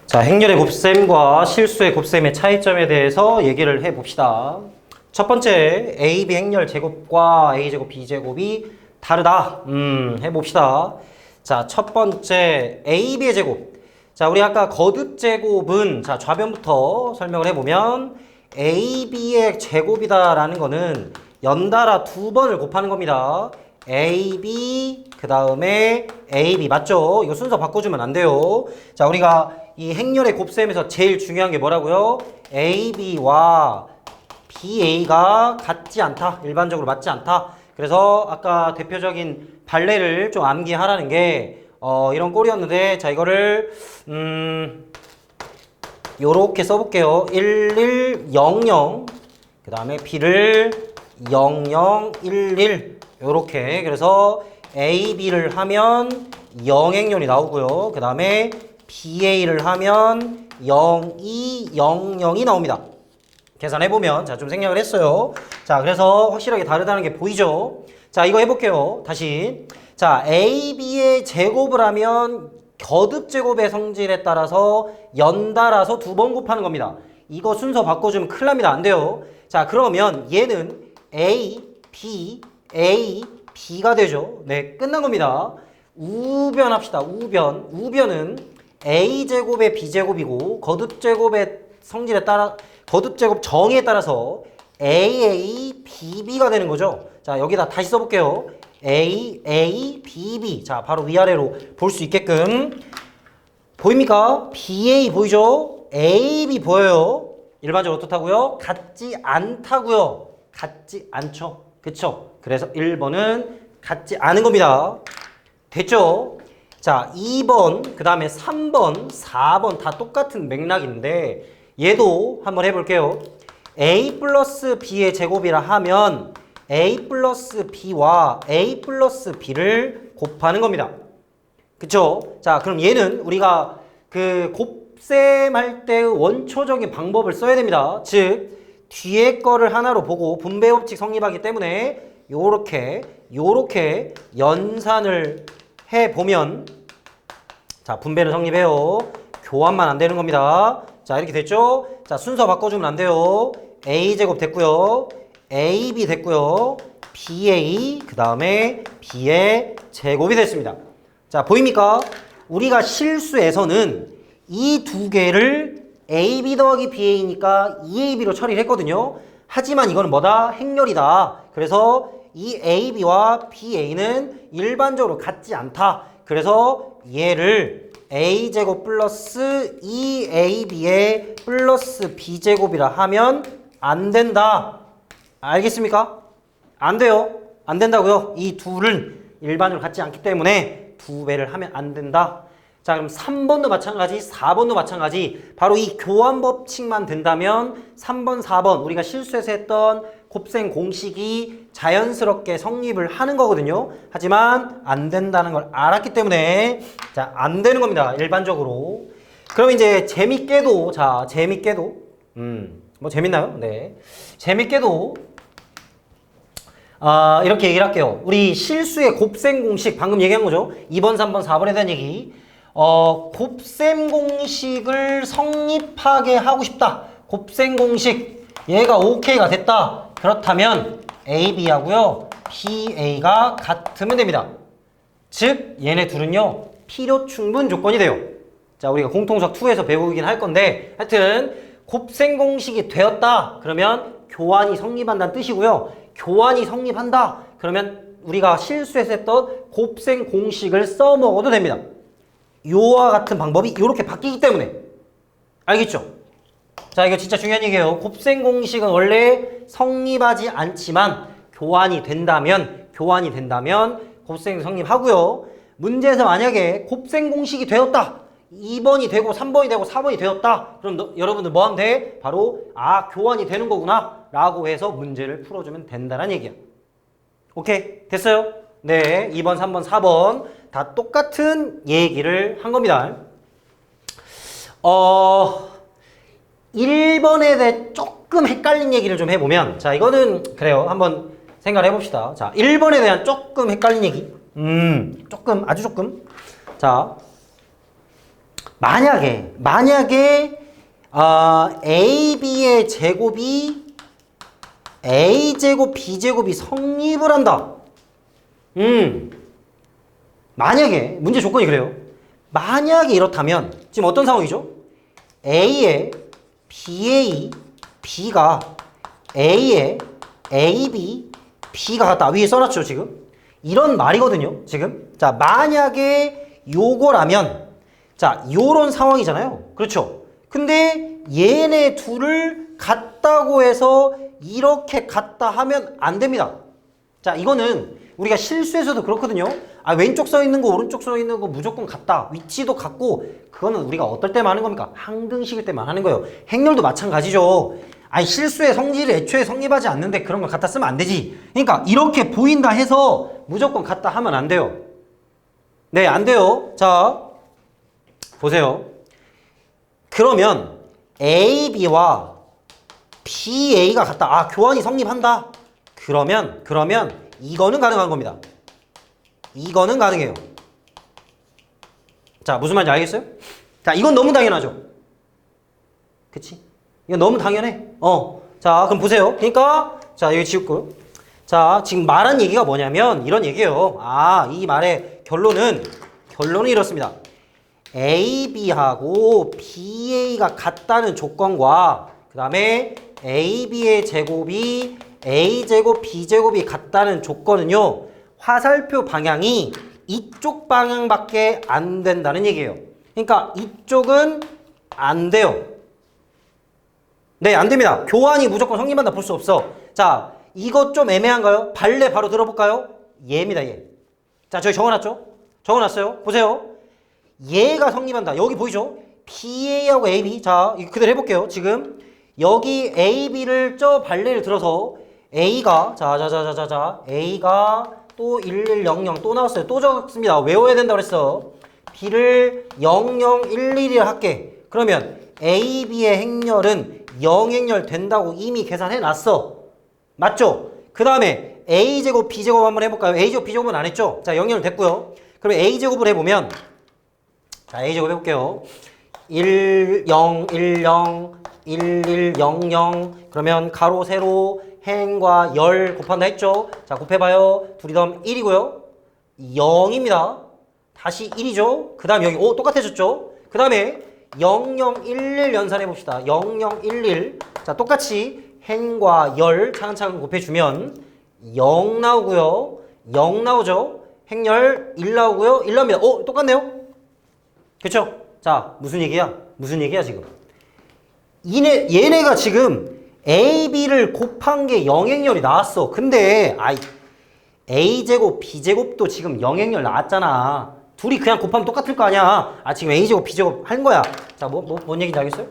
자, 행렬의 곱셈과 실수의 곱셈의 차이점에 대해서 얘기를 해봅시다. 첫 번째, AB 행렬 제곱과 A제곱 B제곱이 다르다. 해봅시다. 자, 첫 번째, AB의 제곱. 자, 우리 아까 거듭 제곱은, 자, 좌변부터 설명을 해보면, AB의 제곱이다라는 거는 연달아 두 번을 곱하는 겁니다. AB, 그 다음에 AB, 맞죠? 이거 순서 바꿔주면 안 돼요. 자, 우리가 이 행렬의 곱셈에서 제일 중요한 게 뭐라고요? AB와 BA가 같지 않다. 일반적으로 맞지 않다. 그래서 아까 대표적인 발레를 좀 암기하라는 게 이런 꼴이었는데, 자, 이거를 요렇게 써볼게요. 1100, 그 다음에 B를 0011, 요렇게. 그래서 AB를 하면 0행렬이 나오고요. 그 다음에 BA를 하면 0200이 나옵니다. 계산해보면, 자, 좀 생략을 했어요. 자, 그래서 확실하게 다르다는 게 보이죠? 자, 이거 해볼게요. 다시. 자, AB의 제곱을 하면 거듭 제곱의 성질에 따라서 연달아서 두 번 곱하는 겁니다. 이거 순서 바꿔주면 큰일 납니다. 안 돼요. 자, 그러면 얘는 A, B, A, B가 되죠. 네, 끝난 겁니다. 우변 합시다. 우변. 우변은 A제곱의 B제곱이고, 거듭 제곱의 성질에 따라, 거듭 제곱 정의에 따라서 AA, BB가 되는 거죠. 자, 여기다 다시 써볼게요. AA, BB. 자, 바로 위아래로 볼 수 있게끔. 보입니까? BA 보이죠? AB 보여요. 일반적으로 어떻다고요? 같지 않다고요. 같지 않죠. 그쵸? 그래서 1번은 같지 않은 겁니다. 됐죠? 자, 2번, 그 다음에 3번, 4번 다 똑같은 맥락인데 얘도 한번 해볼게요. A 플러스 B의 제곱이라 하면 A 플러스 B와 A 플러스 B를 곱하는 겁니다. 그쵸? 자, 그럼 얘는 우리가 그 곱셈할 때의 원초적인 방법을 써야 됩니다. 즉, 뒤에 거를 하나로 보고 분배 법칙 성립하기 때문에 요렇게 연산을 해보면, 자, 분배를 성립해요. 교환만 안 되는 겁니다. 자, 이렇게 됐죠? 자, 순서 바꿔주면 안 돼요. A제곱 됐고요. AB 됐고요. BA, 그 다음에 B의 제곱이 됐습니다. 자, 보입니까? 우리가 실수에서는 이 두 개를 AB 더하기 BA니까 2AB로 처리를 했거든요. 하지만 이거는 뭐다? 행렬이다. 그래서 이 AB와 BA는 일반적으로 같지 않다. 그래서 얘를 A제곱 플러스 2AB의 플러스 B제곱이라 하면 안 된다. 알겠습니까? 안 돼요. 안 된다고요. 이 둘은 일반적으로 같지 않기 때문에 두 배를 하면 안 된다. 자, 그럼 3번도 마찬가지, 4번도 마찬가지. 바로 이 교환 법칙만 된다면 3번, 4번 우리가 실수해서 했던 곱셈 공식이 자연스럽게 성립을 하는 거거든요. 하지만 안 된다는 걸 알았기 때문에, 자, 안 되는 겁니다. 일반적으로. 그럼 이제 재밌게도, 자, 재밌게도, 뭐 재밌나요? 네. 재밌게도 이렇게 얘기를 할게요. 우리 실수의 곱셈 공식 방금 얘기한 거죠. 2번, 3번, 4번에 대한 얘기. 곱셈 공식을 성립하게 하고 싶다. 곱셈 공식 얘가 OK가 됐다. 그렇다면 AB하고요 BA가 같으면 됩니다. 즉 얘네 둘은요 필요 충분 조건이 돼요. 자, 우리가 공통수학 2에서 배우긴 할 건데, 하여튼 곱셈 공식이 되었다 그러면 교환이 성립한다는 뜻이고요. 교환이 성립한다 그러면 우리가 실수해서 했던 곱셈 공식을 써먹어도 됩니다. 요와 같은 방법이 이렇게 바뀌기 때문에. 알겠죠? 자, 이거 진짜 중요한 얘기예요. 곱셈 공식은 원래 성립하지 않지만 교환이 된다면 곱셈 성립하고요. 문제에서 만약에 곱셈 공식이 되었다. 2번이 되고 3번이 되고 4번이 되었다. 그럼 여러분들 뭐 하면 돼? 바로 교환이 되는 거구나 라고 해서 문제를 풀어주면 된다는 얘기야. 오케이? 됐어요? 네, 2번, 3번, 4번 다 똑같은 얘기를 한 겁니다. 1번에 대해 조금 헷갈린 얘기를 좀 해보면, 자, 이거는 그래요. 한번 생각을 해봅시다. 자, 1번에 대한 조금 헷갈린 얘기. 조금, 아주 조금. 자, 만약에 AB의 제곱이 A제곱 B제곱이 성립을 한다. 만약에 문제 조건이 그래요. 만약에 이렇다면 지금 어떤 상황이죠? A에 BA B가 A에 AB B가 같다. 위에 써놨죠 지금? 이런 말이거든요 지금. 자, 만약에 요거라면, 자, 요런 상황이잖아요. 그렇죠? 근데 얘네 둘을 같다고 해서 이렇게 같다 하면 안 됩니다. 자, 이거는 우리가 실수에서도 그렇거든요. 왼쪽 써 있는 거 오른쪽 써 있는 거 무조건 같다. 위치도 같고, 그거는 우리가 어떨 때만 하는 겁니까? 항등식일 때만 하는 거예요. 행렬도 마찬가지죠. 실수의 성질이 애초에 성립하지 않는데 그런 걸 갖다 쓰면 안 되지. 그러니까 이렇게 보인다 해서 무조건 같다 하면 안 돼요. 네, 안 돼요. 자, 보세요. 그러면 AB와 BA가 같다. 교환이 성립한다. 그러면 이거는 가능한 겁니다. 이거는 가능해요. 자, 무슨 말인지 알겠어요? 자, 이건 너무 당연하죠. 그치? 이건 너무 당연해. 자, 그럼 보세요. 그러니까, 자, 여기 지웠고요. 자, 지금 말한 얘기가 뭐냐면, 이런 얘기예요. 이 말의 결론은 이렇습니다. AB하고 BA가 같다는 조건과, 그 다음에 AB의 제곱이 A제곱 B제곱이 같다는 조건은요, 화살표 방향이 이쪽 방향밖에 안 된다는 얘기예요. 그러니까 이쪽은 안 돼요. 네, 안 됩니다. 교환이 무조건 성립한다 볼 수 없어. 자, 이거 좀 애매한가요? 발레 바로 들어볼까요? 얘입니다, 얘. 자, 저기 적어놨죠? 적어놨어요. 보세요. 얘가 성립한다. 여기 보이죠? BA하고 AB. 자, 이거 그대로 해볼게요. 지금 여기 AB를 발레를 들어서 A가 A가 또 1100 또 나왔어요. 또 적습니다. 외워야 된다고 그랬어. B를 0011이라 할게. 그러면 AB의 행렬은 0행렬 된다고 이미 계산해 놨어. 맞죠? 그 다음에 A제곱 B제곱 한번 해볼까요? A제곱 B제곱은 안 했죠? 자, 0행렬 됐고요. 그러면 A제곱을 해보면, 자, A제곱 해볼게요. 1010 1100 그러면 가로 세로 행과 열 곱한다 했죠? 자, 곱해봐요. 둘이 더하면 1이고요. 0입니다. 다시 1이죠? 그 다음 여기 똑같아졌죠? 그 다음에 0011 연산해봅시다. 0011. 자, 똑같이 행과 열 차근차근 곱해주면 0 나오고요. 0 나오죠? 행열 1 나오고요. 1 나옵니다. 똑같네요? 그쵸? 자, 무슨 얘기야? 지금? 얘네가 지금 AB를 곱한 게 0행렬이 나왔어. 근데 A제곱 B제곱도 지금 0행렬 나왔잖아. 둘이 그냥 곱하면 똑같을 거 아니야. 지금 A제곱 B제곱 한 거야. 자, 뭔 얘기인지 알겠어요?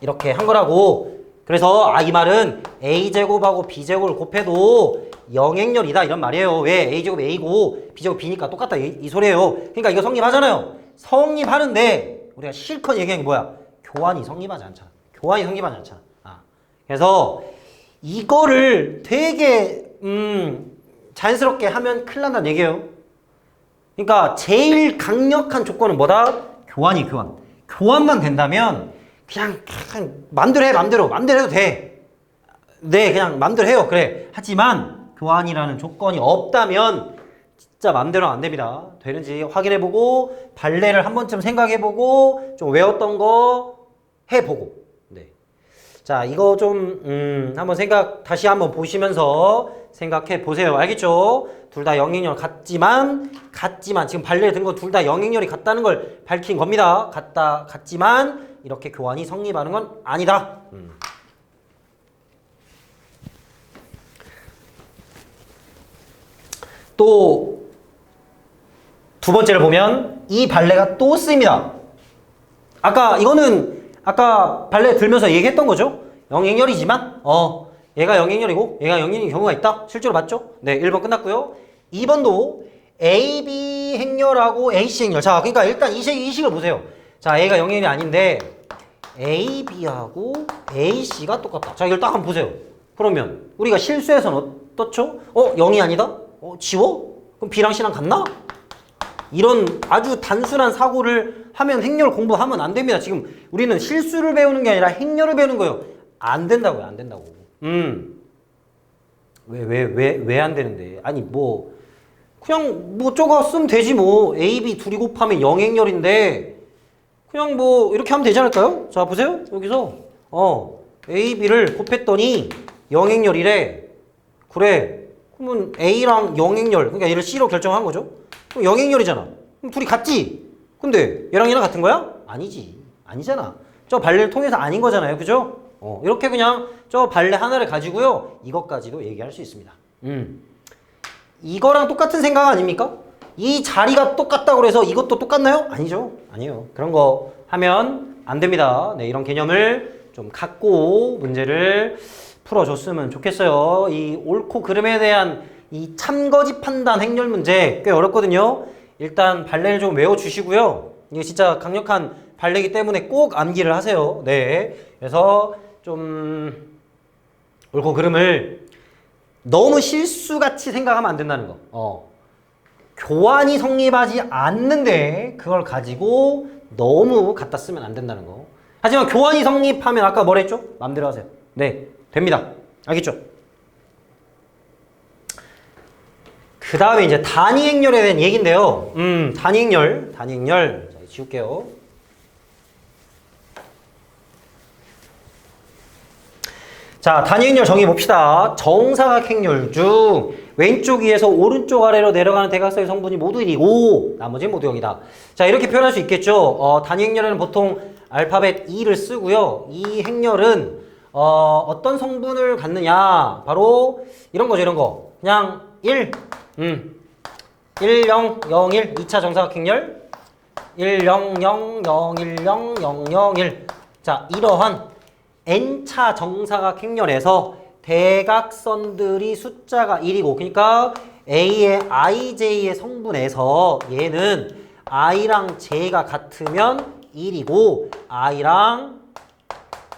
이렇게 한 거라고. 그래서 이 말은 A제곱하고 B제곱을 곱해도 0행렬이다 이런 말이에요. 왜? A제곱 A고 B제곱 B니까 똑같다 이 소리예요. 그러니까 이거 성립하잖아요. 성립하는데 우리가 실컷 얘기한 게 뭐야? 교환이 성립하지 않잖아. 그래서 이거를 되게 자연스럽게 하면 큰일 난다는 얘기예요. 그러니까 제일 강력한 조건은 뭐다? 교환만 된다면 그냥 맘대로 해. 맘대로 해도 돼. 네, 그냥 맘대로 해요. 그래. 하지만 교환이라는 조건이 없다면 진짜 맘대로 안 됩니다. 되는지 확인해보고 발레를 한 번쯤 생각해보고 좀 외웠던 거 해보고. 네. 자, 이거 좀 한번 다시 한번 보시면서 생각해 보세요. 알겠죠? 둘 다 영행렬 같지만 지금 발레를 든 건 둘 다 영행렬이 같다는 걸 밝힌 겁니다. 같지만 이렇게 교환이 성립하는 건 아니다. 또 두 번째를 보면 이 발레가 또 쓰입니다. 이거는 아까 발레 들면서 얘기했던 거죠. 영행렬이지만 얘가 영행렬이고 얘가 영행렬인 경우가 있다. 실제로 맞죠? 네, 1번 끝났고요. 2번도 AB 행렬하고 AC 행렬. 자, 그러니까 일단 이 식을 보세요. 자, A가 영행렬이 아닌데 AB하고 AC가 똑같다. 자, 이걸 딱 한번 보세요. 그러면 우리가 실수해서는 어떻죠? 0이 아니다? 지워? 그럼 B랑 C랑 같나? 이런 아주 단순한 사고를 하면 행렬 공부하면 안 됩니다. 지금 우리는 실수를 배우는 게 아니라 행렬을 배우는 거예요. 안 된다고요. 안 된다고. 왜 안 되는데? 아니 뭐 그냥 뭐 저거 쓰면 되지 뭐. A, B 둘이 곱하면 영행렬인데 그냥 뭐 이렇게 하면 되지 않을까요? 자 보세요. 여기서 A, B를 곱했더니 영행렬이래. 그래. 그러면 A랑 영행렬, 그러니까 얘를 C로 결정한 거죠. 그럼 영행렬이잖아. 그럼 둘이 같지? 근데 얘랑 얘랑 같은 거야? 아니지. 아니잖아. 저 발레를 통해서 아닌 거잖아요. 그죠? 이렇게 그냥 저 발레 하나를 가지고요. 이것까지도 얘기할 수 있습니다. 이거랑 똑같은 생각 아닙니까? 이 자리가 똑같다고 해서 이것도 똑같나요? 아니죠. 아니에요. 그런 거 하면 안 됩니다. 네, 이런 개념을 좀 갖고 문제를 풀어줬으면 좋겠어요. 이 옳고 그름에 대한 이 참거짓 판단 행렬 문제 꽤 어렵거든요. 일단 발레를 좀 외워주시고요. 이게 진짜 강력한 발레이기 때문에 꼭 암기를 하세요. 네. 그래서 좀 옳고 그름을 너무 실수같이 생각하면 안 된다는 거. 교환이 성립하지 않는데 그걸 가지고 너무 갖다 쓰면 안 된다는 거. 하지만 교환이 성립하면 아까 뭐라 했죠? 마음대로 하세요. 네, 됩니다. 알겠죠? 그 다음에 이제 단위 행렬에 대한 얘기인데요. 단위 행렬. 자, 지울게요. 자, 단위 행렬 정의 봅시다. 정사각 행렬 중 왼쪽 위에서 오른쪽 아래로 내려가는 대각선의 성분이 모두 1이고 나머지는 모두 0이다. 자, 이렇게 표현할 수 있겠죠. 단위 행렬에는 보통 알파벳 E를 쓰고요. 이 행렬은 어떤 성분을 갖느냐? 바로 이런 거죠, 이런 거. 그냥 1, 1, 0, 0, 1, 2차 정사각 행렬 1, 0, 0, 0, 1, 0, 0, 0, 1. 자, 이러한 n차 정사각 행렬에서 대각선들이 숫자가 1이고 그러니까 A의 IJ의 성분에서 얘는 I랑 J가 같으면 1이고 I랑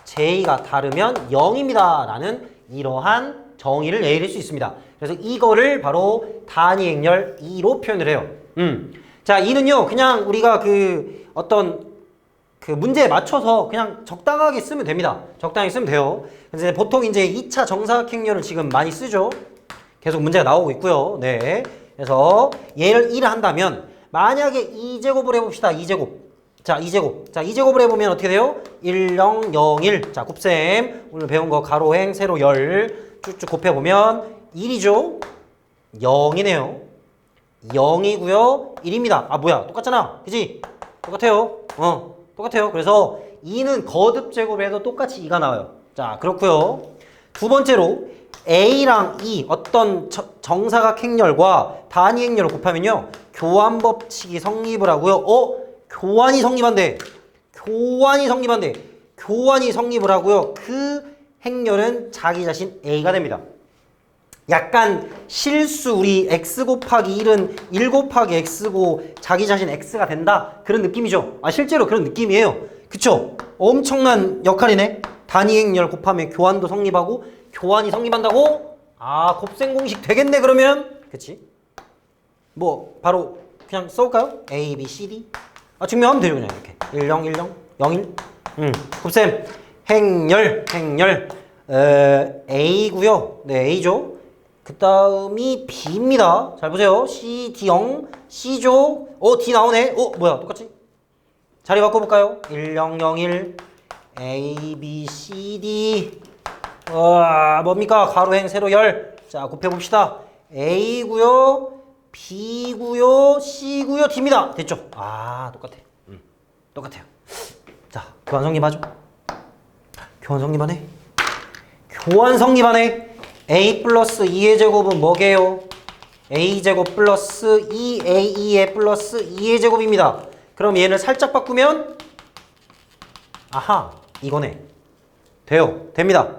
J가 다르면 0입니다. 라는 이러한 정의를 내릴 수 있습니다. 그래서 이거를 바로 단위 행렬 2로 표현을 해요. 자, 2는요, 그냥 우리가 어떤 문제에 맞춰서 그냥 적당하게 쓰면 됩니다. 적당히 쓰면 돼요. 그래서 보통 이제 2차 정사각 행렬을 지금 많이 쓰죠. 계속 문제가 나오고 있고요. 네. 그래서 얘를 1을 한다면 만약에 2제곱을 해봅시다. 2제곱. 자, 2제곱. 자, 2제곱을 해보면 어떻게 돼요? 1, 0, 0, 1. 자, 곱셈. 오늘 배운 거 가로행, 세로 열. 쭉쭉 곱해보면 1이죠? 0이네요. 0이고요. 1입니다. 아, 뭐야. 똑같잖아. 그지? 똑같아요. 똑같아요. 그래서 2는 거듭 제곱해도 똑같이 2가 나와요. 자, 그렇고요. 두 번째로 A랑 E 어떤 정사각 행렬과 단위 행렬을 곱하면요. 교환 법칙이 성립을 하고요. 교환이 성립한대. 교환이 성립을 하고요. 그 행렬은 자기 자신 A가 됩니다. 약간 실수 우리 x 곱하기 1은 1 곱하기 x고 자기 자신 x가 된다 그런 느낌이죠. 아, 실제로 그런 느낌이에요. 그쵸? 엄청난 역할이네. 단위 행렬 곱하면 교환도 성립하고 교환이 성립한다고? 아, 곱셈 공식 되겠네 그러면. 그치? 뭐 바로 그냥 써볼까요? A, B, C, D. 아, 증명하면 되죠 그냥 이렇게. 1, 0, 1, 0, 0, 1. 곱셈 행렬 A고요. 네, A죠. 그 다음이 B입니다. 잘 보세요. C, D, 0, C죠. D 나오네. 뭐야, 똑같지? 자리 바꿔볼까요? 1, 0, 0, 1, A, B, C, D. 뭡니까? 가로행, 세로 열. 자, 곱해봅시다. A고요, B고요, C고요, D입니다. 됐죠? 아, 똑같아. 똑같아요. 자, 교환 성립하죠? 교환 성립하네. A 플러스 2의 제곱은 뭐게요? A제곱 플러스 2AE의 플러스 2의 제곱입니다. 그럼 얘를 살짝 바꾸면 아하, 이거네. 됩니다.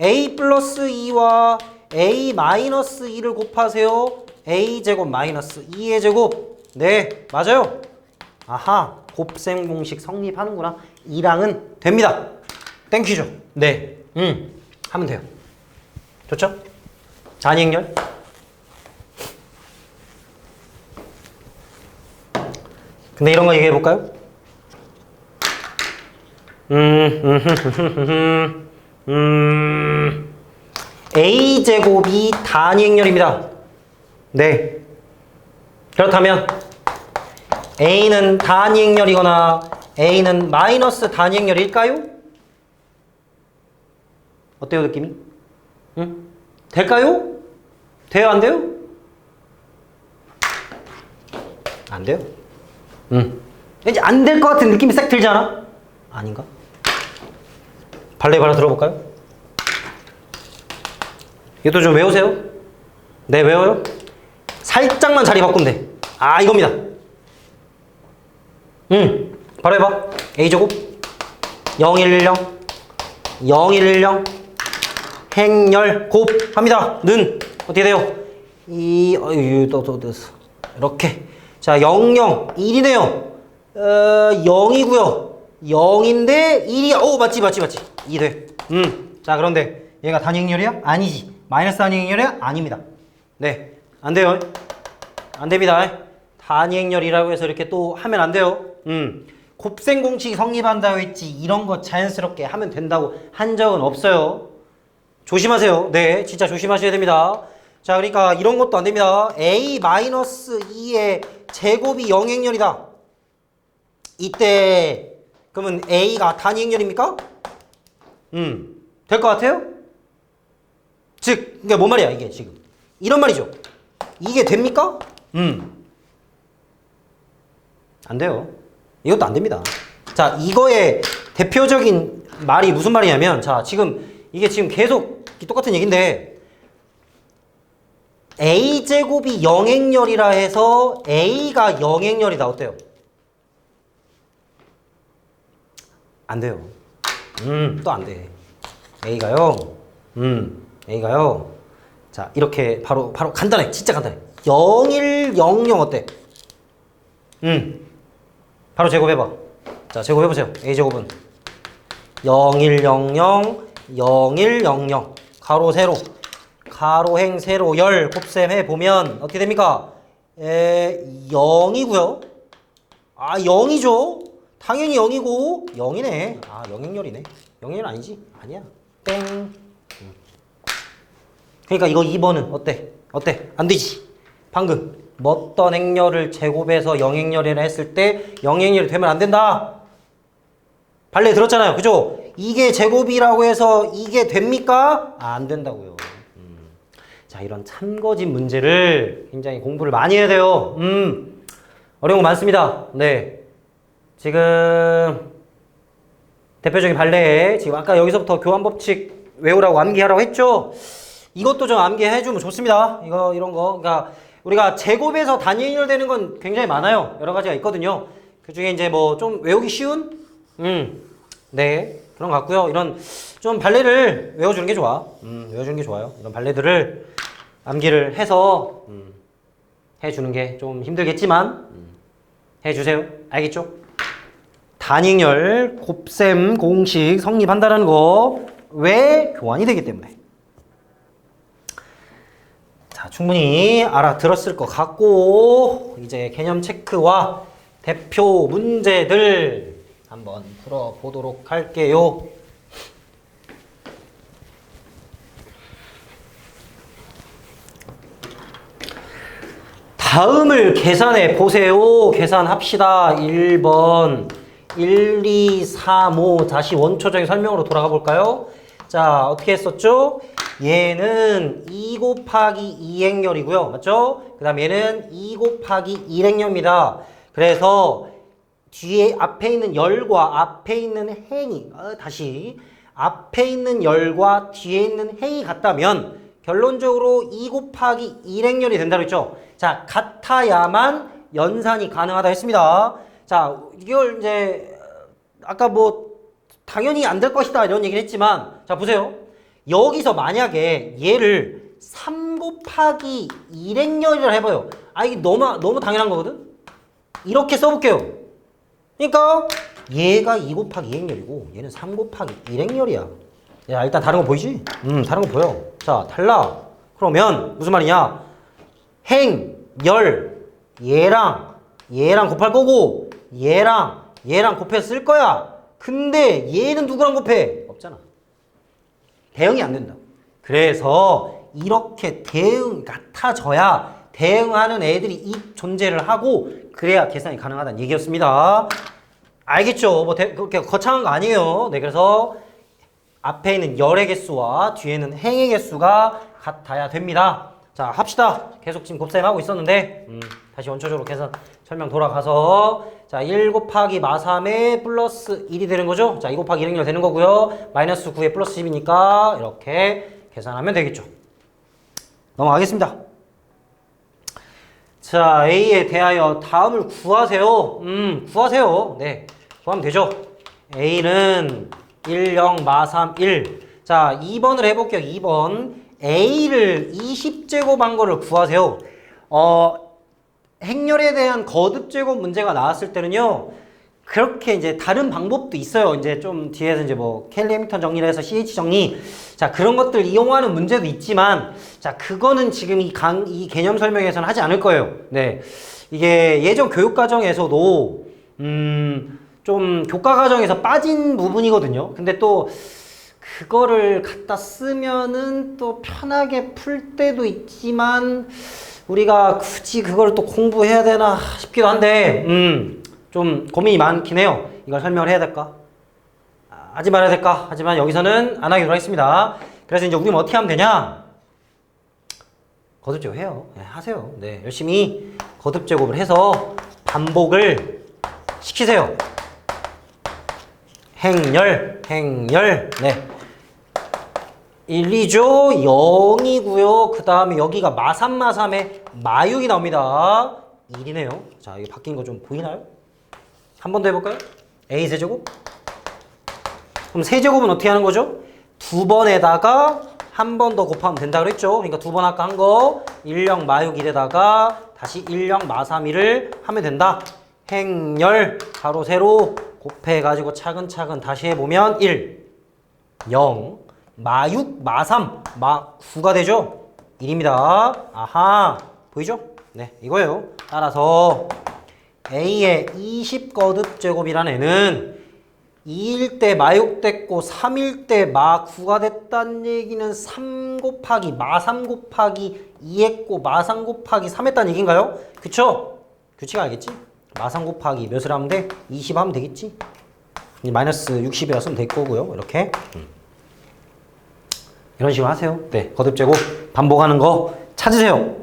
A 플러스 2와 A 마이너스 2를 곱하세요. A제곱 마이너스 2의 제곱. 네, 맞아요. 아하, 곱셈 공식 성립하는구나. 2랑은 됩니다. 땡큐죠. 네, 하면 돼요. 좋죠? 단위 행렬. 근데 이런 거 얘기해 볼까요? a제곱이 단위행렬입니다. 네. 그렇다면 a는 단위행렬이거나 a는 마이너스 단위행렬일까요? 어때요, 느낌이? 응? 될까요? 돼요, 안 돼요? 안 돼요? 왠지 안 될 것 같은 느낌이 싹 들지 않아? 아닌가? 발레 바로 들어볼까요? 이것도 좀 외우세요. 네, 외워요. 살짝만 자리 바꾸면 돼. 아, 이겁니다. 바로 해봐. a제곱 010 010 행렬 곱 합니다. 는 어떻게 돼요? 이렇게. 자, 00 1이네요. 0이고요. 0인데 1이야. 오, 맞지. 2 돼. 자, 그런데 얘가 단위행렬이야? 아니지. 마이너스 단위행렬이야? 아닙니다. 네. 안 돼요. 안 됩니다. 단위행렬이라고 해서 이렇게 또 하면 안 돼요. 곱셈 공식이 성립한다고 했지 이런 거 자연스럽게 하면 된다고 한 적은 없어요. 조심하세요. 네, 진짜 조심하셔야 됩니다. 자, 그러니까 이런 것도 안 됩니다. a-2의 제곱이 0행렬이다. 이때 그러면 a가 단위행렬입니까? 될 것 같아요? 즉, 그러니까 뭔 말이야 이게 지금. 이런 말이죠. 이게 됩니까? 안 돼요. 이것도 안 됩니다. 자, 이거의 대표적인 말이 무슨 말이냐면, 자, 지금 이게 지금 계속 똑같은 얘기인데, a제곱이 0행렬이라 해서 a가 0행렬이다. 어때요? 안 돼요. 또 안 돼. a가요. a가요. 자, 이렇게 바로 간단해. 진짜 간단해. 0100 어때? 바로 제곱해봐. 자, 제곱해보세요. a제곱은 0100 0100 가로 세로 가로행 세로 열 곱셈 해보면 어떻게 됩니까? 0이고요. 아, 0이죠. 당연히 0이고 0이네. 아, 0행렬이네. 0행렬 아니지? 아니야. 땡. 그러니까 이거 2번은 어때? 안 되지. 방금 어떤 행렬을 제곱해서 0행렬이라 했을 때 0행렬이 되면 안 된다. 발레 들었잖아요. 그죠? 이게 제곱이라고 해서 이게 됩니까? 아, 안 된다고요. 자, 이런 참거짓 문제를 굉장히 공부를 많이 해야 돼요. 어려운 거 많습니다. 네. 지금 대표적인 발레에 지금 아까 여기서부터 교환법칙 외우라고 암기하라고 했죠? 이것도 좀 암기해주면 좋습니다. 이런 거. 그러니까 우리가 제곱에서 단위행렬 되는 건 굉장히 많아요. 여러 가지가 있거든요. 그 중에 이제 뭐 좀 외우기 쉬운? 네. 그런 것 같고요. 이런 좀 발레를 외워주는 게 좋아. 외워주는 게 좋아요. 이런 발레들을 암기를 해서 해주는 게 좀 힘들겠지만 해주세요. 알겠죠? 단위행렬 곱셈 공식 성립한다는 거 왜 교환이 되기 때문에. 자, 충분히 알아들었을 것 같고 이제 개념 체크와 대표 문제들 한번 풀어보도록 할게요. 다음을 계산해 보세요. 계산합시다. 1번 1, 2, 3, 5 다시 원초적인 설명으로 돌아가 볼까요? 자, 어떻게 했었죠? 얘는 2 곱하기 2행렬이고요. 맞죠? 그 다음 얘는 2 곱하기 1행렬입니다. 그래서 뒤에 앞에 있는 열과 앞에 있는 행이 앞에 있는 열과 뒤에 있는 행이 같다면 결론적으로 2 곱하기 1행렬이 된다고 했죠. 자, 같아야만 연산이 가능하다 했습니다. 자, 이걸 이제 아까 뭐 당연히 안 될 것이다 이런 얘기를 했지만 자, 보세요. 여기서 만약에 얘를 3 곱하기 1행렬이라 해봐요. 아, 이게 너무 당연한 거거든? 이렇게 써볼게요. 그러니까 얘가 2 곱하기 2행렬이고 얘는 3 곱하기 1행렬이야. 야, 일단 다른 거 보이지? 다른 거 보여. 자, 탈락. 그러면 무슨 말이냐? 행, 열, 얘랑 곱할 거고 얘랑 곱해서 쓸 거야. 근데 얘는 누구랑 곱해? 없잖아. 대응이 안 된다. 그래서 이렇게 대응 같아져야 대응하는 애들이 이 존재를 하고 그래야 계산이 가능하다는 얘기였습니다. 알겠죠? 뭐 그렇게 거창한 거 아니에요. 네, 그래서 앞에 있는 열의 개수와 뒤에는 행의 개수가 같아야 됩니다. 자, 합시다. 계속 지금 곱셈 하고 있었는데 다시 원초적으로 계산 설명 돌아가서 자, 1 곱하기 마3에 플러스 1이 되는 거죠? 자, 2 곱하기 1은 1 되는 거고요. 마이너스 9에 플러스 10이니까 이렇게 계산하면 되겠죠. 넘어가겠습니다. 자, A에 대하여 다음을 구하세요. 구하세요. 네, 구하면 되죠. A는 1, 0, 마3, 1. 자, 2번을 해볼게요. 2번. A를 20제곱한 거를 구하세요. 행렬에 대한 거듭제곱 문제가 나왔을 때는요, 그렇게 이제 다른 방법도 있어요. 이제 좀 뒤에서 이제 뭐 켈리 해밍턴 정리를 해서 CH 정리. 자, 그런 것들 이용하는 문제도 있지만, 자, 그거는 지금 이 개념 설명에서는 하지 않을 거예요. 네. 이게 예전 교육과정에서도, 좀 교과과정에서 빠진 부분이거든요. 근데 또, 그거를 갖다 쓰면은 또 편하게 풀 때도 있지만, 우리가 굳이 그걸 또 공부해야 되나 싶기도 한데, 좀 고민이 많긴 해요. 이걸 설명을 해야 될까? 하지 말아야 될까? 하지만 여기서는 안 하기로 했습니다. 그래서 이제 우리는 어떻게 하면 되냐? 거듭제곱 해요. 네, 하세요. 네, 열심히 거듭제곱을 해서 반복을 시키세요. 행렬, 네. 1, 2죠? 0이고요. 그 다음에 여기가 마3에 마6이 나옵니다. 1이네요. 자, 이게 바뀐 거 좀 보이나요? 한 번 더 해볼까요? A 세제곱? 그럼 세제곱은 어떻게 하는 거죠? 두 번에다가 한 번 더 곱하면 된다 그랬죠? 그러니까 두 번 아까 한 거 1, 0, 마6, 1에다가 다시 1, 0, 마3, 1을 하면 된다. 행렬, 가로, 세로 곱해가지고 차근차근 다시 해보면 1, 0, 마6, 마3, 마9가 되죠? 1입니다. 아하, 보이죠? 네, 이거예요. 따라서 A의 20거듭제곱이라는 애는 2일 때 마6 됐고 3일 때 마9가 됐다는 얘기는 3 곱하기 마3 곱하기 2 했고 마3 곱하기 3 했다는 얘기인가요? 그쵸? 규칙 알겠지? 마3 곱하기 몇을 하면 돼? 20 하면 되겠지? 마이너스 60이라 될 거고요. 이렇게. 이런 식으로 하세요. 네, 거듭제곱 반복하는 거 찾으세요.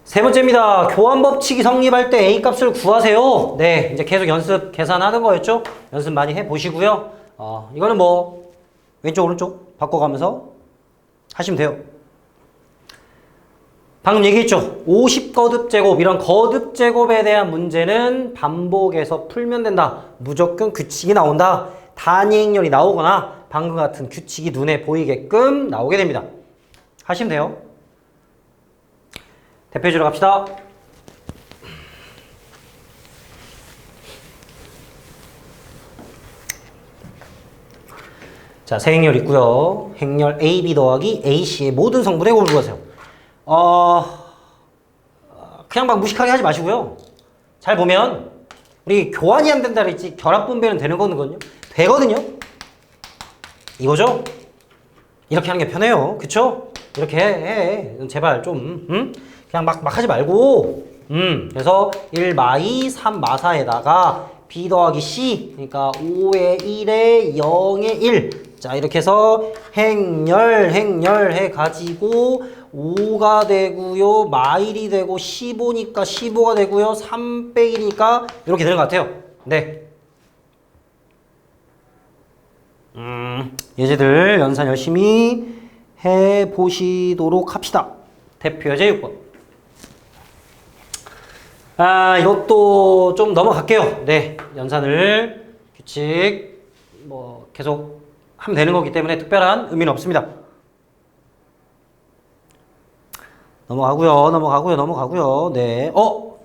세 번째입니다. 교환법칙이 성립할 때 A 값을 구하세요. 네, 이제 계속 연습 계산하는 거였죠? 연습 많이 해보시고요. 이거는 뭐 왼쪽 오른쪽 바꿔가면서 하시면 돼요. 방금 얘기했죠? 50거듭제곱 이런 거듭제곱에 대한 문제는 반복해서 풀면 된다. 무조건 규칙이 나온다. 단위 행렬이 나오거나 방금 같은 규칙이 눈에 보이게끔 나오게 됩니다. 하시면 돼요. 대표주로 갑시다. 자, 세 행렬 있고요. 행렬 AB 더하기 AC의 모든 성분의 곱을 구하세요. 그냥 막 무식하게 하지 마시고요. 잘 보면 우리 교환이 안 된다 그랬지 결합 분배는 되는 거거든요. 되거든요. 이거죠? 이렇게 하는 게 편해요. 그쵸? 이렇게 해. 제발 좀 그냥 막 하지 말고 그래서 1마2 3마4에다가 B 더하기 C 그러니까 5에 1에 0에 1 자 이렇게 해서 행렬 해가지고 5가 되고요 마1이 되고 15니까 15가 되고요 3 빼기 1이니까 이렇게 되는 것 같아요. 네. 예제들 연산 열심히 해보시도록 합시다. 대표 예제 6번. 이것도 좀 넘어갈게요. 네, 연산을 규칙 뭐 계속 하면 되는 거기 때문에 특별한 의미는 없습니다. 넘어가고요. 네,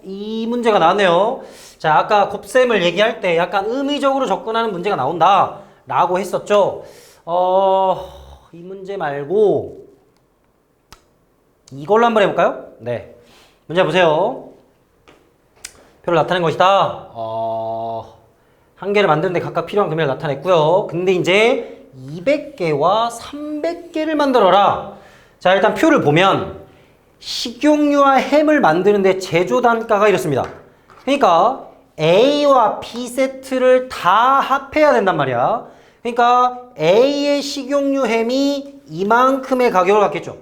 이 문제가 나왔네요. 자, 아까 곱셈을 얘기할 때 약간 의미적으로 접근하는 문제가 나온다 라고 했었죠. 이 문제 말고 이걸로 한번 해볼까요? 네, 문제 보세요. 표를 나타낸 것이다. 한 개를 만드는데 각각 필요한 금액을 나타냈고요. 근데 이제 200개와 300개를 만들어라. 자, 일단 표를 보면 식용유와 햄을 만드는데 제조 단가가 이렇습니다. 그러니까 A와 B 세트를 다 합해야 된단 말이야. 그러니까 A의 식용유 햄이 이만큼의 가격을 갖겠죠.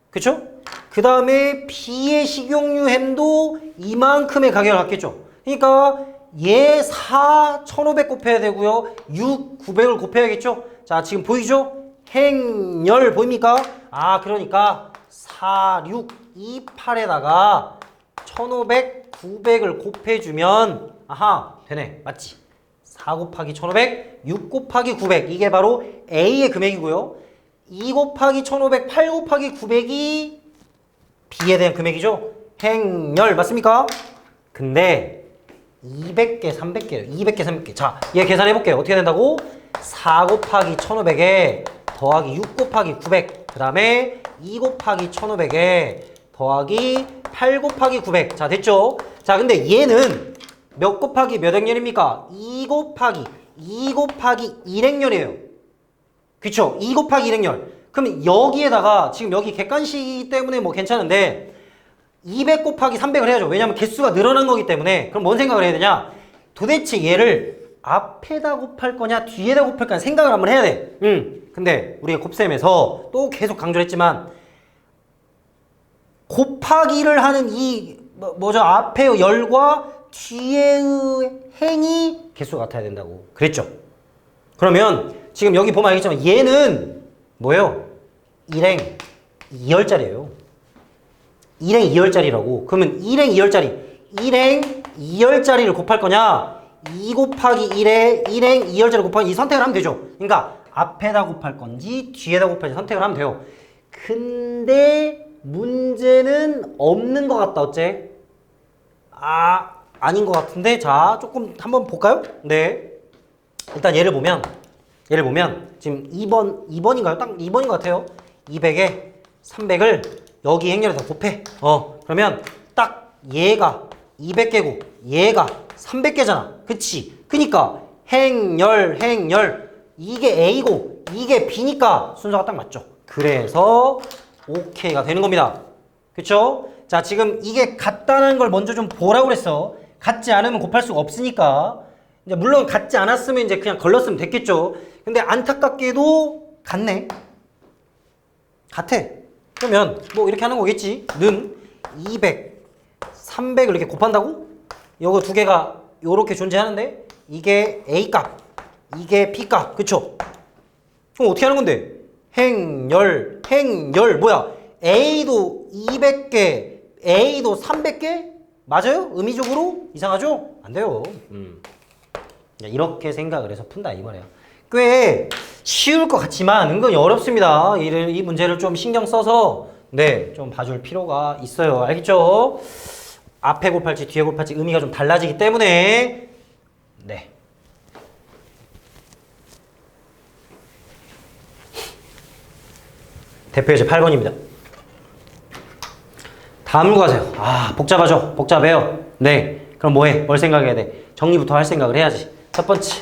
그쵸? 그 다음에 B의 식용유 햄도 이만큼의 가격을 갖겠죠. 그러니까 얘 4, 1500 곱해야 되고요. 6, 900을 곱해야겠죠. 자, 지금 보이죠? 행열 보입니까? 그러니까 4, 6, 2, 8에다가 1500, 900을 곱해주면 되네. 맞지? 4 곱하기 1500, 6 곱하기 900 이게 바로 A의 금액이고요. 2 곱하기 1500, 8 곱하기 900이 B에 대한 금액이죠. 행열 맞습니까? 근데 200개, 300개예요. 200개, 300개. 자, 얘 계산해 볼게요. 어떻게 된다고? 4 곱하기 1500에 더하기 6 곱하기 900. 그 다음에 2 곱하기 1500에 더하기 8 곱하기 900. 자, 됐죠? 자, 근데 얘는 몇 곱하기 몇 행렬입니까? 2 곱하기 1행렬이에요. 그쵸? 2 곱하기 1행렬. 그럼 여기에다가 지금 여기 객관식이기 때문에 뭐 괜찮은데 200 곱하기 300을 해야죠. 왜냐면 개수가 늘어난 거기 때문에. 그럼 뭔 생각을 해야 되냐? 도대체 얘를 앞에다 곱할 거냐 뒤에다 곱할 거냐 생각을 한번 해야 돼. 근데 우리가 곱셈에서 또 계속 강조를 했지만 곱하기를 하는 이 앞의 열과 뒤에의 행이 개수가 같아야 된다고 그랬죠. 그러면 지금 여기 보면 알겠지만 얘는 뭐예요? 1행 2열짜리예요. 1행 2열짜리라고. 그러면 1행 2열짜리 1행 2열짜리를 곱할 거냐 2 곱하기 1에 1행 2열짜리 곱하기 이 선택을 하면 되죠. 그러니까 앞에다 곱할 건지 뒤에다 곱할지 선택을 하면 돼요. 근데 문제는 없는 것 같다. 어째? 아닌 것 같은데. 자, 조금 한번 볼까요? 네. 일단 얘를 보면 지금 2번인가요? 딱 2번인 것 같아요. 200에 300을 여기 행렬에다 곱해. 그러면 딱 얘가 200개고 얘가 300개잖아. 그치? 그니까 행열 이게 A고 이게 B니까 순서가 딱 맞죠. 그래서 OK가 되는 겁니다. 그쵸? 자, 지금 이게 같다는 걸 먼저 좀 보라고 그랬어. 같지 않으면 곱할 수가 없으니까. 이제 물론 같지 않았으면 이제 그냥 걸렀으면 됐겠죠. 근데 안타깝게도 같네. 같아. 그러면 뭐 이렇게 하는 거겠지. 는 200, 300을 이렇게 곱한다고? 요거 두 개가 요렇게 존재하는데 이게 A 값, 이게 B 값. 그쵸? 그럼 어떻게 하는 건데? 행열 뭐야? A도 200개, A도 300개? 맞아요? 의미적으로? 이상하죠? 안 돼요. 이렇게 생각을 해서 푼다 이 말이야. 꽤 쉬울 것 같지만 은근히 어렵습니다. 이 문제를 좀 신경 써서 좀 봐줄 필요가 있어요. 알겠죠? 앞에 곱할지 뒤에 곱할지 의미가 좀 달라지기 때문에 대표 예제 8번입니다. 다음 구하세요. 복잡하죠? 복잡해요. 그럼 뭐해? 뭘 생각해야 돼? 정리부터 할 생각을 해야지. 첫 번째,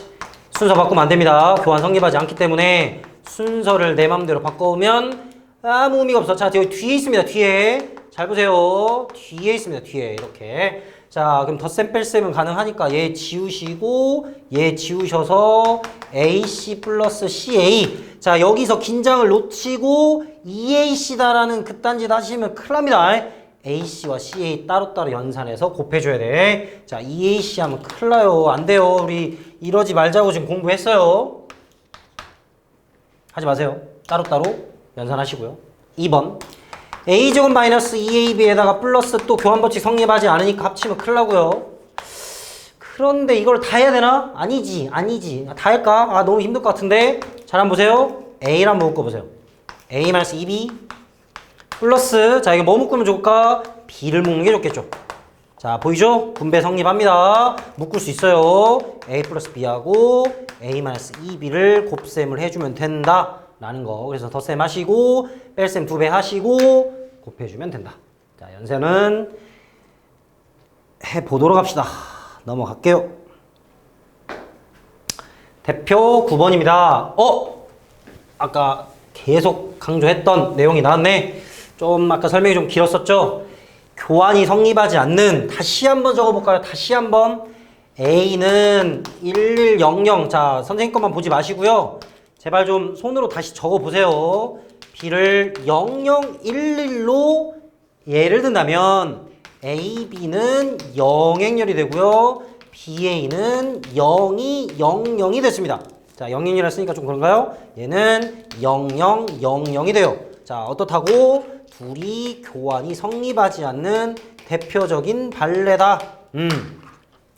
순서 바꾸면 안 됩니다. 교환 성립하지 않기 때문에 순서를 내 맘대로 바꿔오면 아무 의미가 없어. 자, 여기 뒤에 있습니다. 뒤에. 잘 보세요. 뒤에 있습니다. 뒤에. 이렇게. 자, 그럼 덧셈 뺄셈은 가능하니까 얘 지우시고 얘 지우셔서 AC 플러스 CA. 자, 여기서 긴장을 놓치고 EAC다라는 그딴 짓 하시면 큰일 납니다. AC와 CA 따로따로 연산해서 곱해줘야 돼. 자, EAC 하면 큰일 나요. 안 돼요. 우리 이러지 말자고 지금 공부했어요. 하지 마세요. 따로따로 연산하시고요. 2번. A제곱 마이너스 2AB에다가 플러스 또 교환법칙 성립하지 않으니까 합치면 큰일 나고요. 그런데 이걸 다 해야 되나? 아니지. 다 할까? 너무 힘들 것 같은데. 잘 한번 보세요. A를 한번 묶어보세요. A 마이너스 2B 플러스, 자, 이게 뭐 묶으면 좋을까? B를 묶는 게 좋겠죠. 자, 보이죠? 분배 성립합니다. 묶을 수 있어요. A 플러스 B하고 A 마이너스 2B를 곱셈을 해주면 된다. 라는 거. 그래서 덧셈 하시고, 뺄셈 2배 하시고, 곱해주면 된다. 자, 연세는 해보도록 합시다. 넘어갈게요. 대표 9번입니다. 아까 계속 강조했던 내용이 나왔네. 좀 아까 설명이 좀 길었었죠. 교환이 성립하지 않는, 다시 한번 적어볼까요? 다시 한번. A는 1100. 자, 선생님 것만 보지 마시고요. 제발 좀 손으로 다시 적어보세요. B를 0011로 예를 든다면 AB는 영행열이 되고요. BA는 0200이 됐습니다. 자, 0이라 쓰니까 좀 그런가요? 얘는 0000이 돼요. 자, 어떻다고? 둘이 교환이 성립하지 않는 대표적인 발레다.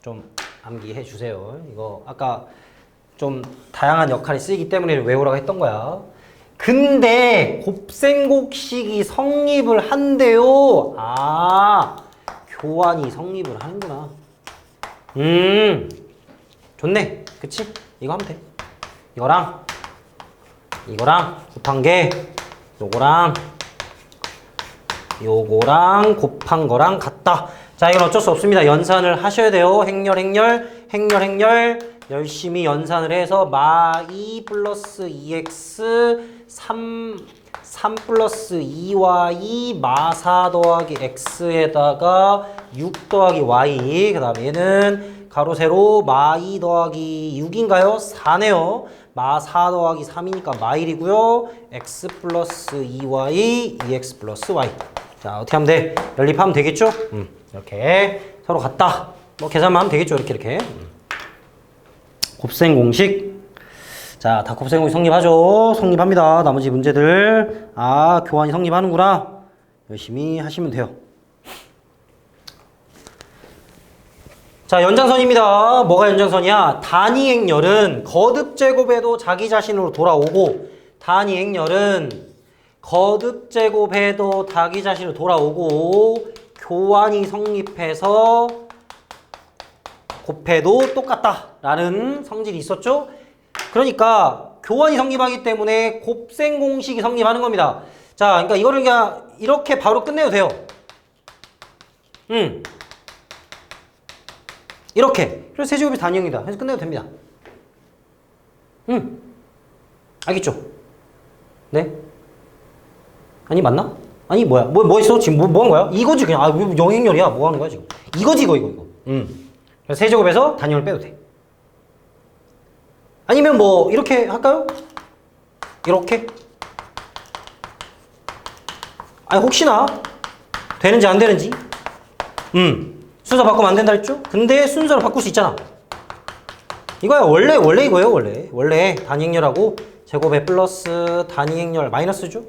좀 암기해 주세요. 이거 아까 좀 다양한 역할이 쓰이기 때문에 외우라고 했던 거야. 근데 곱셈곡식이 성립을 한대요. 교환이 성립을 하는구나. 좋네. 그치? 이거 하면 돼. 이거랑 곱한 게 요거랑 곱한 거랑 같다. 자, 이건 어쩔 수 없습니다. 연산을 하셔야 돼요. 행렬 열심히 연산을 해서 마2 플러스 2x 3 플러스 2y 마4 더하기 x에다가 6 더하기 y, 그 다음에 얘는 가로 세로 마2 더하기 6인가요? 4네요. 마4 더하기 3이니까 마1이고요. x 플러스 2y 2x 플러스 y. 자, 어떻게 하면 돼? 연립하면 되겠죠? 이렇게 서로 같다. 뭐 계산만 하면 되겠죠? 이렇게. 곱셈 공식. 자, 다 곱셈 공식 성립하죠? 성립합니다. 나머지 문제들. 교환이 성립하는구나. 열심히 하시면 돼요. 자, 연장선입니다. 뭐가 연장선이야? 단위 행렬은 거듭 제곱해도 자기 자신으로 돌아오고, 단위 행렬은 거듭 제곱해도 자기 자신으로 돌아오고, 교환이 성립해서 곱해도 똑같다라는 성질이 있었죠. 그러니까 교환이 성립하기 때문에 곱셈 공식이 성립하는 겁니다. 자, 그러니까 이거를 그냥 이렇게 바로 끝내도 돼요. 이렇게. 그래서 세제곱이 단위형이다 해서 끝내도 됩니다. 알겠죠? 네? 아니, 맞나? 아니, 뭐야? 뭐 있어? 지금 뭐 하는 거야? 이거지, 그냥. 영행렬이야. 뭐 하는 거야, 지금? 이거지, 이거. 그래서 세제곱에서 단위형을 빼도 돼. 아니면 뭐, 이렇게 할까요? 이렇게? 아니, 혹시나 되는지 안 되는지? 순서 바꾸면 안 된다 했죠? 근데 순서를 바꿀 수 있잖아. 이거야. 원래 이거예요, 원래 단위행렬하고 제곱에 플러스 단위행렬 마이너스죠?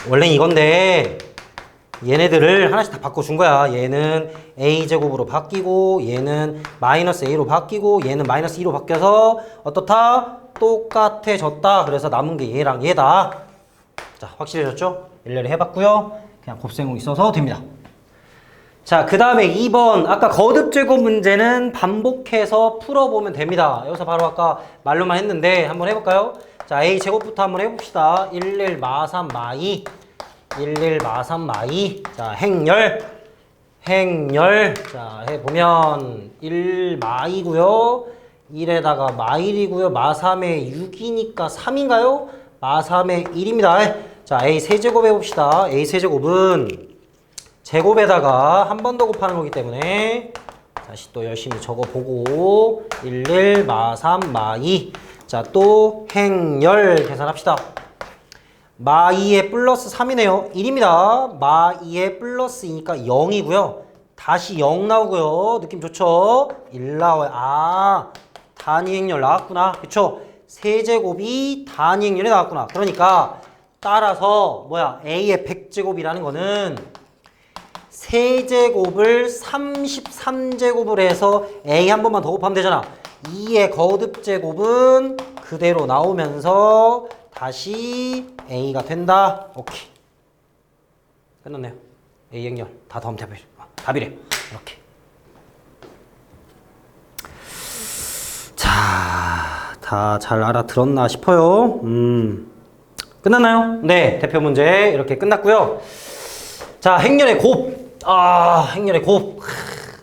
원래는 이건데 얘네들을 하나씩 다 바꿔준 거야. 얘는 a제곱으로 바뀌고, 얘는 마이너스 a로 바뀌고, 얘는 마이너스 2로 바뀌어서 어떻다? 똑같아졌다. 그래서 남은 게 얘랑 얘다. 자, 확실해졌죠? 일일이 해봤고요. 그냥 곱셈공 있어서 됩니다. 자, 그 다음에 2번. 아까 거듭제곱 문제는 반복해서 풀어보면 됩니다. 여기서 바로 아까 말로만 했는데 한번 해볼까요? 자, a제곱부터 한번 해봅시다. 11 마3 마2 11 마3 마2. 자, 행렬. 자, 해보면 1 마2고요 1에다가 마1이고요 마3에 6이니까 3인가요? 마3에 1입니다. 자, a 세제곱 해봅시다. a 세제곱은 제곱에다가 한 번 더 곱하는 거기 때문에 다시 또 열심히 적어보고 11 마3 마2. 자, 또 행렬 계산합시다. 마2에 플러스 3이네요. 1입니다. 마2에 플러스 2니까 0이고요. 다시 0 나오고요. 느낌 좋죠? 1 나와요. 단위행렬 나왔구나. 그쵸? 세제곱이 단위행렬이 나왔구나. 그러니까 따라서 A의 100제곱이라는 거는 세제곱을 33제곱을 해서 A 한 번만 더 곱하면 되잖아. 2의 거듭제곱은 그대로 나오면서 다시 A가 된다. 오케이. 끝났네요. A 행렬 다 더하면 답이래. 이렇게. 자, 다 잘 알아들었나 싶어요. 끝났나요? 네, 대표 문제 이렇게 끝났고요. 자, 행렬의 곱. 행렬의 곱.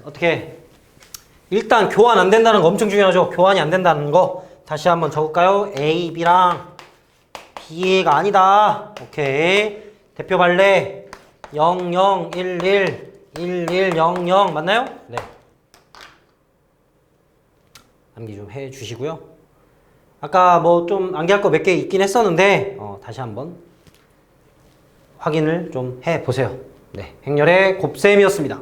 어떻게. 일단 교환 안 된다는 거 엄청 중요하죠. 교환이 안 된다는 거. 다시 한번 적을까요? A, B랑 B가 아니다. 오케이. 대표 발레 0, 0, 1, 1, 1, 1, 0, 0 맞나요? 네. 암기 좀 해주시고요. 아까 뭐 좀 암기할 거 몇 개 있긴 했었는데 다시 한번 확인을 좀 해보세요. 네, 행렬의 곱셈이었습니다.